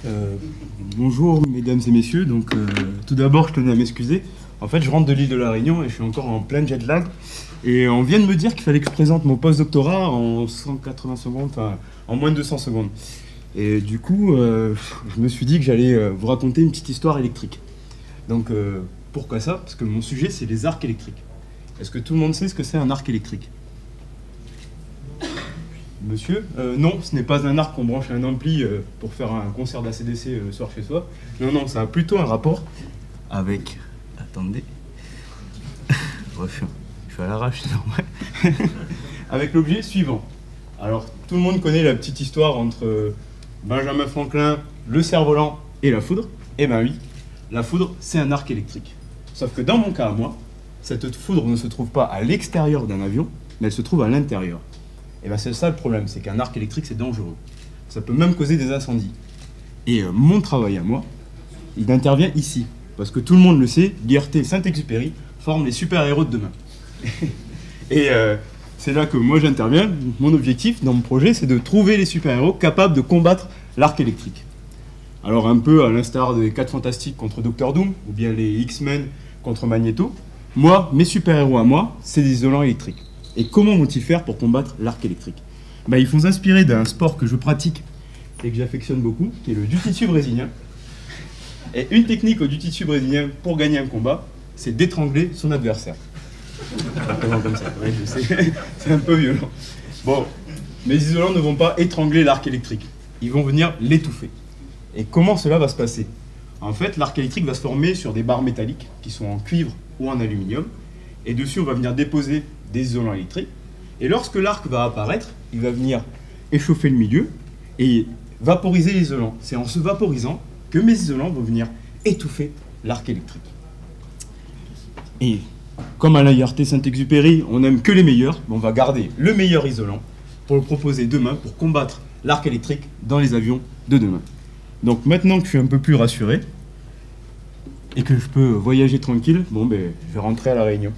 Euh, Bonjour mesdames et messieurs, tout d'abord je tenais à m'excuser. En fait je rentre de l'île de la Réunion et je suis encore en plein jet lag. Et on vient de me dire qu'il fallait que je présente mon post-doctorat en 180 secondes, enfin en moins de 200 secondes. Et du coup je me suis dit que j'allais vous raconter une petite histoire électrique. Pourquoi ça? Parce que mon sujet c'est les arcs électriques. Est-ce que tout le monde sait ce que c'est un arc électrique? Monsieur, non, ce n'est pas un arc qu'on branche à un ampli pour faire un concert d'ACDC le soir chez soi. Non, ça a plutôt un rapport avec... Attendez. Bref, je suis à l'arrache, c'est normal. Avec l'objet suivant. Alors, tout le monde connaît la petite histoire entre Benjamin Franklin, le cerf-volant et la foudre. Eh ben oui, la foudre, c'est un arc électrique. Sauf que dans mon cas à moi, cette foudre ne se trouve pas à l'extérieur d'un avion, mais elle se trouve à l'intérieur. Et bien c'est ça le problème, c'est qu'un arc électrique c'est dangereux. Ça peut même causer des incendies. Et mon travail à moi, il intervient ici. Parce que tout le monde le sait, Liberté et Saint-Exupéry forment les super-héros de demain. Et c'est là que moi j'interviens. Mon objectif dans mon projet, c'est de trouver les super-héros capables de combattre l'arc électrique. Alors un peu à l'instar des 4 Fantastiques contre Doctor Doom, ou bien les X-Men contre Magneto, moi, mes super-héros à moi, c'est des isolants électriques. Et comment vont-ils faire pour combattre l'arc électrique? Ils font s'inspirer d'un sport que je pratique et que j'affectionne beaucoup, qui est le jiu-jitsu brésilien. Et une technique au jiu-jitsu brésilien pour gagner un combat, c'est d'étrangler son adversaire. Comme ça, ouais, je sais, c'est un peu violent. Bon, mes isolants ne vont pas étrangler l'arc électrique, ils vont venir l'étouffer. Et comment cela va se passer? En fait, l'arc électrique va se former sur des barres métalliques qui sont en cuivre ou en aluminium, et dessus on va venir déposer des isolants électriques, et lorsque l'arc va apparaître, il va venir échauffer le milieu et vaporiser l'isolant. C'est en se vaporisant que mes isolants vont venir étouffer l'arc électrique. Et comme à la Liberté Saint-Exupéry, on n'aime que les meilleurs, on va garder le meilleur isolant pour le proposer demain pour combattre l'arc électrique dans les avions de demain. Donc maintenant que je suis un peu plus rassuré et que je peux voyager tranquille, je vais rentrer à La Réunion.